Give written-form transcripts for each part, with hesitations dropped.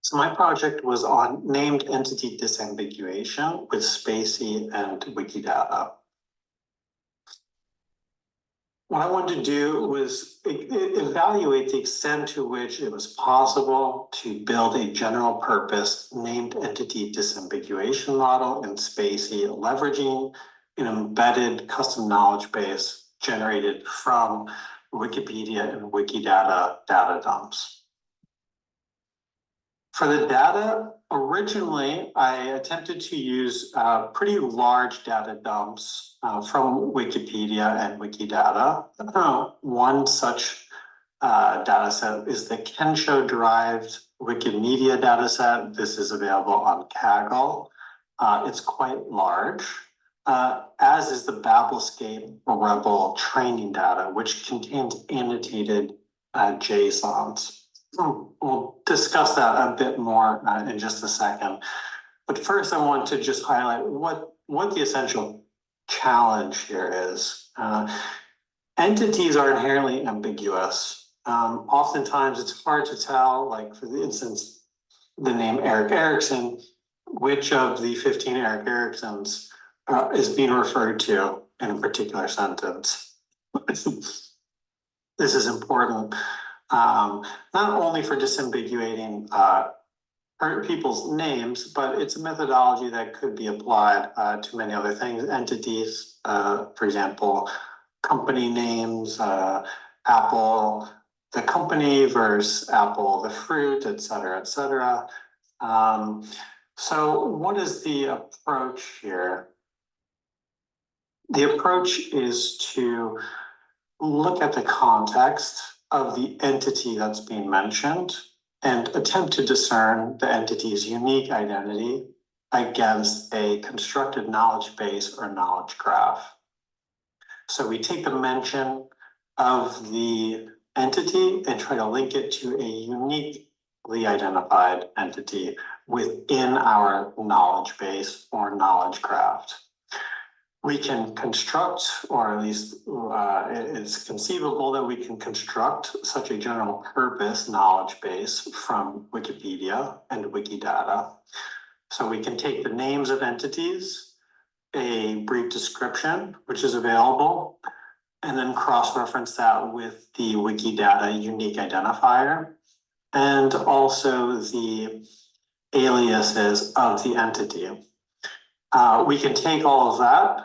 So my project was on named entity disambiguation with SpaCy and Wikidata. What I wanted to do was evaluate the extent to which it was possible to build a general purpose named entity disambiguation model in SpaCy, leveraging an embedded custom knowledge base generated from Wikipedia and Wikidata data dumps. For the data, originally, I attempted to use pretty large data dumps from Wikipedia and Wikidata. One such data set is the Kensho derived Wikimedia data set. This is available on Kaggle. It's quite large, as is the Babelscape Rebel training data, which contains annotated JSONs. We'll discuss that a bit more in just a second. But first, I want to just highlight what the essential challenge here is. Entities are inherently ambiguous. Oftentimes, it's hard to tell, like for instance, the name Eric Erickson, which of the 15 Eric Ericksons is being referred to in a particular sentence. This is important. Not only for disambiguating people's names, but it's a methodology that could be applied to many other things, entities, for example, company names, Apple, the company versus Apple, the fruit, et cetera, et cetera. So what is the approach here? The approach is to look at the context of the entity that's being mentioned and attempt to discern the entity's unique identity against a constructed knowledge base or knowledge graph. So we take the mention of the entity and try to link it to a uniquely identified entity within our knowledge base or knowledge graph. We can construct, or at least it's conceivable that we can construct such a general purpose knowledge base from Wikipedia and Wikidata. So we can take the names of entities, a brief description, which is available, and then cross-reference that with the Wikidata unique identifier, and also the aliases of the entity. We can take all of that.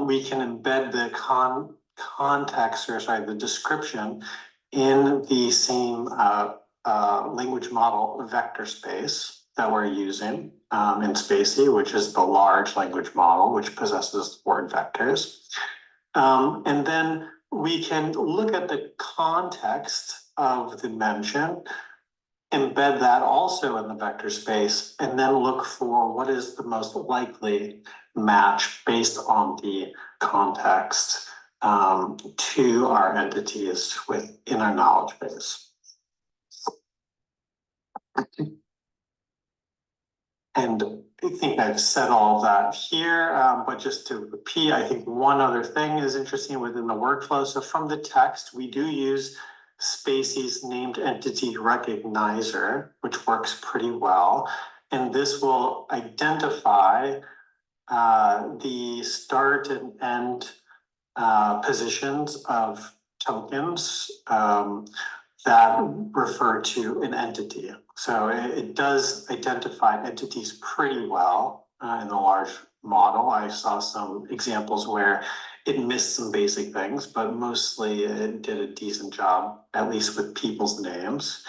We can embed the context, or sorry, the description in the same language model vector space that we're using in SpaCy, which is the large language model, which possesses word vectors. And then we can look at the context of the mention, embed that also in the vector space, and then look for what is the most likely match based on the context to our entities within our knowledge base. And I think I've said all of that here, but just to repeat, I think one other thing is interesting within the workflow. So from the text, we do use SpaCy's named entity recognizer, which works pretty well. And this will identify the start and end positions of tokens that refer to an entity. So it does identify entities pretty well in the large model. I saw some examples where it missed some basic things, but mostly it did a decent job, at least with people's names.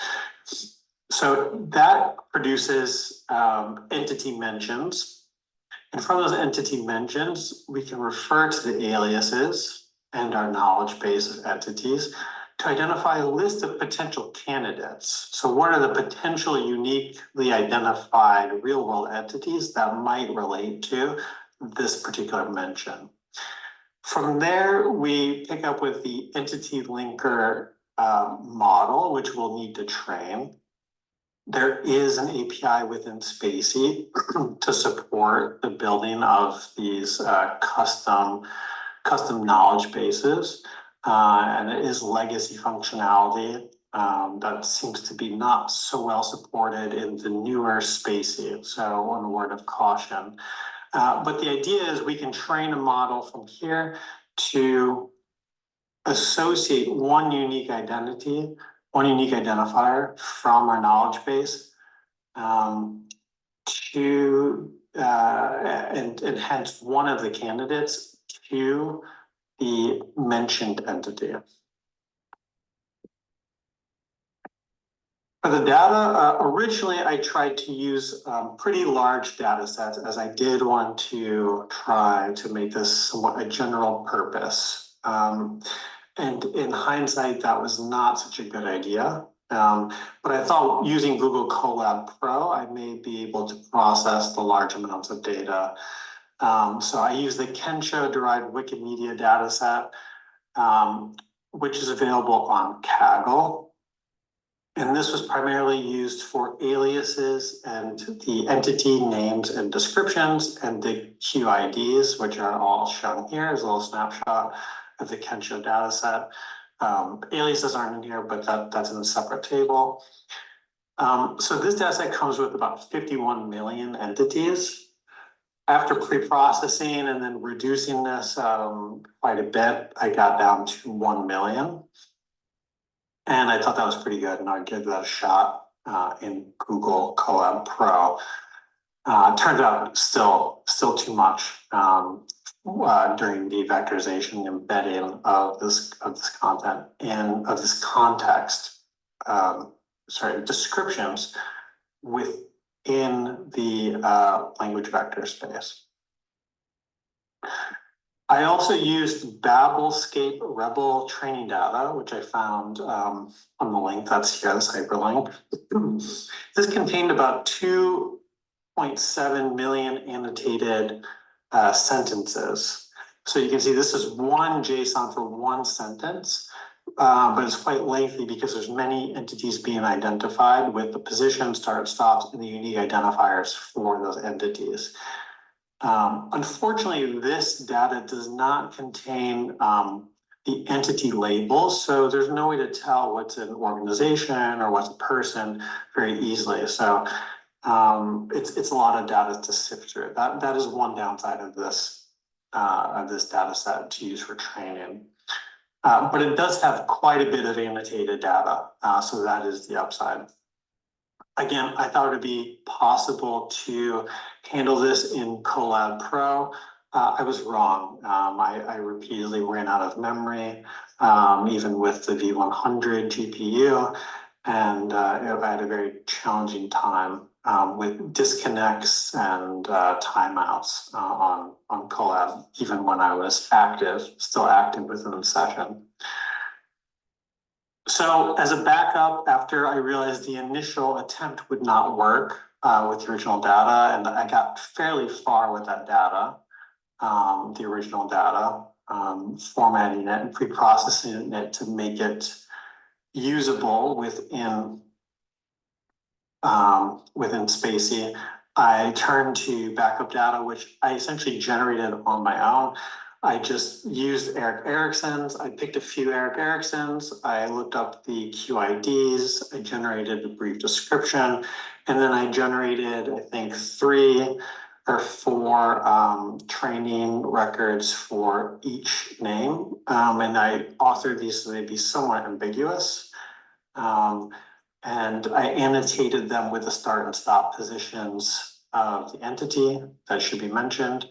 So that produces entity mentions. And from those entity mentions, we can refer to the aliases and our knowledge base of entities to identify a list of potential candidates. So what are the potential uniquely identified real-world entities that might relate to this particular mention? From there, we pick up with the entity linker model, which we'll need to train. There is an API within SpaCy to support the building of these custom knowledge bases, and it is legacy functionality. that seems to be not so well supported in the newer SpaCy, so on a word of caution. But the idea is we can train a model from here to associate one unique identity, one unique identifier from our knowledge base and hence one of the candidates to the mentioned entity. For the data, originally I tried to use pretty large data sets, as I did want to try to make this somewhat a general purpose. And in hindsight, that was not such a good idea. But I thought using Google Colab Pro, I may be able to process the large amounts of data. So I use the Kensho derived Wikimedia data set, which is available on Kaggle. And this was primarily used for aliases and the entity names and descriptions and the QIDs, which are all shown here as a little snapshot of the Kensho data set. Aliases aren't in here, but that's in a separate table. So this data set comes with about 51 million entities. After pre-processing and then reducing this quite a bit, I got down to 1 million. And I thought that was pretty good, and I'd give that a shot in Google Colab Pro. Turns out still too much during the vectorization and embedding of this content and of this context. Descriptions within the language vector space. I also used Babelscape Rebel training data, which I found on the link that's here, this hyperlink. This contained about 2.7 million annotated sentences. So you can see this is one JSON for one sentence, but it's quite lengthy because there's many entities being identified with the position, start, stops, and the unique identifiers for those entities. Unfortunately, this data does not contain the entity labels, so there's no way to tell what's an organization or what's a person very easily. So it's a lot of data to sift through. That is one downside of this data set to use for training. But it does have quite a bit of annotated data, so that is the upside. Again, I thought it would be possible to handle this in Colab Pro. I was wrong. I repeatedly ran out of memory, even with the V100 GPU, and I had a very challenging time with disconnects and timeouts on Colab, even when I was still active within the session. So as a backup, after I realized the initial attempt would not work with the original data, and I got fairly far with that data, the original data, formatting it and pre-processing it to make it usable within SpaCy, I turned to backup data, which I essentially generated on my own. I just used Eric Erickson's. I picked a few Eric Erickson's. I looked up the QIDs. I generated a brief description. And then I generated, I think, 3 or 4 training records for each name. And I authored these so they'd be somewhat ambiguous. And I annotated them with the start and stop positions of the entity that should be mentioned.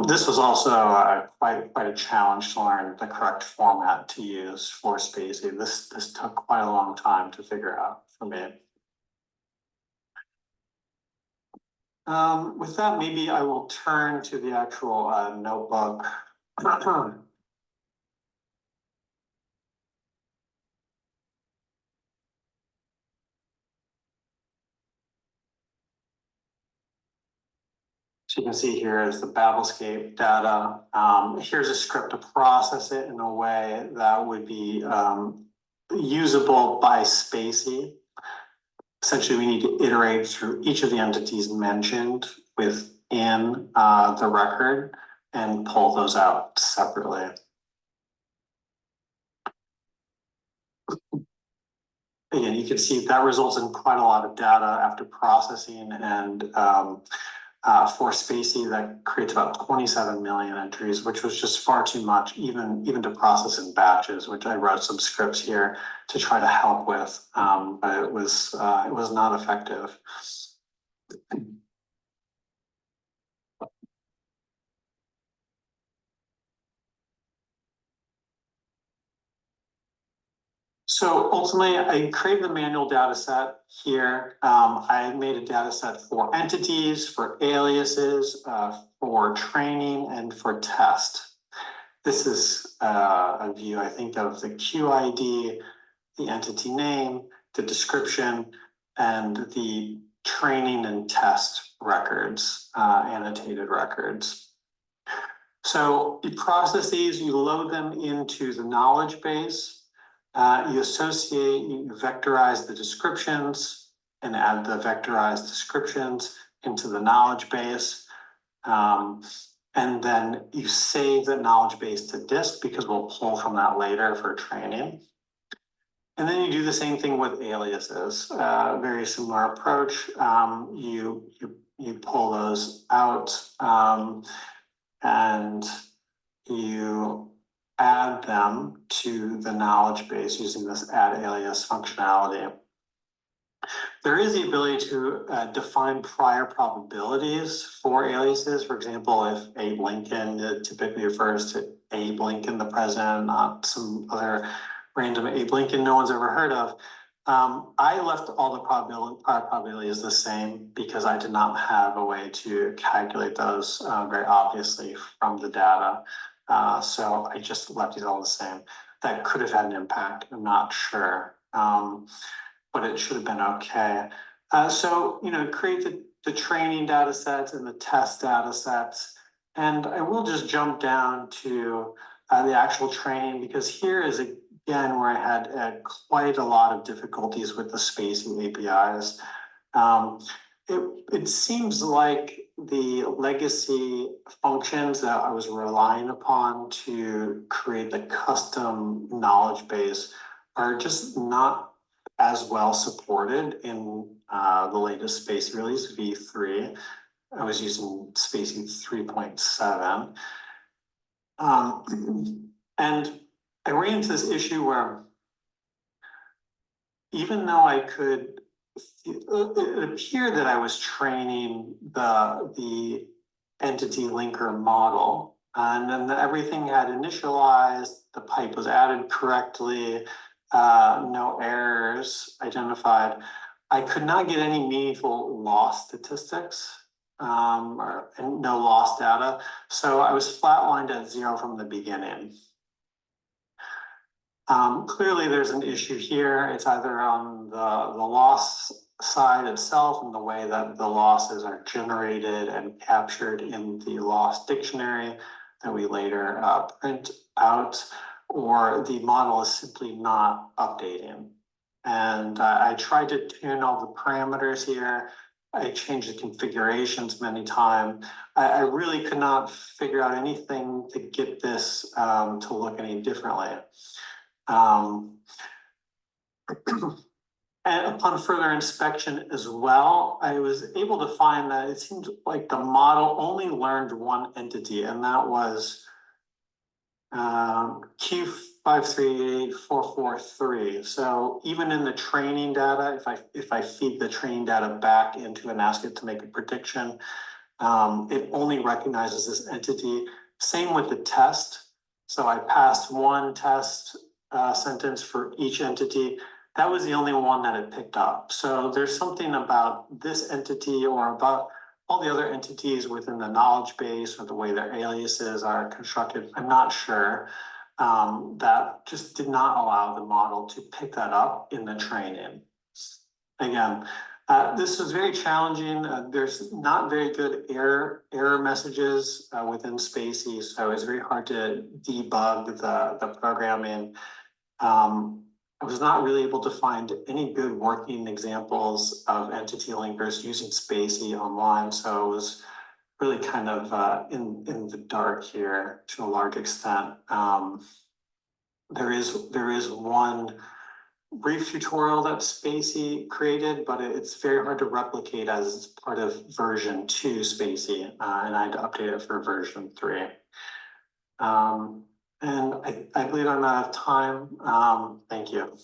This was also quite a challenge to learn the correct format to use for SpaCy. This took quite a long time to figure out for me. With that, maybe I will turn to the actual notebook. So you can see here is the Babelscape data. Here's a script to process it in a way that would be usable by SpaCy. Essentially, we need to iterate through each of the entities mentioned within the record and pull those out separately. again, you can see that results in quite a lot of data after processing, and for SpaCy, that creates about 27 million entries, which was just far too much, even to process in batches, which I wrote some scripts here to try to help with, but it was not effective. So ultimately, I created the manual data set here. I made a data set for entities, for aliases, for training, and for test. This is a view, I think, of the QID, the entity name, the description, and the training and test records, annotated records. So you process these, you load them into the knowledge base, you associate, you vectorize the descriptions and add the vectorized descriptions into the knowledge base. And then you save the knowledge base to disk, because we'll pull from that later for training. And then you do the same thing with aliases, very similar approach. You pull those out, and you add them to the knowledge base using this add alias functionality. There is the ability to define prior probabilities for aliases. For example, if Abe Lincoln, it typically refers to Abe Lincoln, the president, not some other random Abe Lincoln no one's ever heard of. I left all the prior probabilities the same because I did not have a way to calculate those very obviously from the data. So I just left these all the same. That could have had an impact, I'm not sure. But it should have been okay. So, create the training data sets and the test data sets. And I will just jump down to the actual training, because here is again where I had quite a lot of difficulties with the SpaCy APIs. It seems like the legacy functions that I was relying upon to create the custom knowledge base are just not as well supported in the latest SpaCy release, V3. I was using SpaCy 3.7. And I ran into this issue where even though I could, it appeared that I was training the entity linker model, and then everything had initialized, the pipe was added correctly, no errors identified. I could not get any meaningful loss statistics, and no loss data. So I was flatlined at 0 from the beginning. Clearly there's an issue here. It's either on the loss side itself and the way that the losses are generated and captured in the loss dictionary that we later print out, or the model is simply not updating. And I tried to tune all the parameters here. I changed the configurations many times. I really could not figure out anything to get this to look any differently. And upon further inspection as well, I was able to find that it seemed like the model only learned one entity, and that was Q538443. So even in the training data, if I feed the training data back into and ask it to make a prediction, it only recognizes this entity. Same with the test. So I passed one test sentence for each entity. That was the only one that it picked up. So there's something about this entity or about all the other entities within the knowledge base or the way their aliases are constructed, I'm not sure, that just did not allow the model to pick that up in the training. Again, this was very challenging. There's not very good error messages within SpaCy, so it's very hard to debug the programming. I was not really able to find any good working examples of entity linkers using SpaCy online, so it was really kind of in the dark here to a large extent. There is one brief tutorial that SpaCy created, but it's very hard to replicate as part of version 2 SpaCy, and I had to update it for version 3. And I believe I'm out of time. Thank you.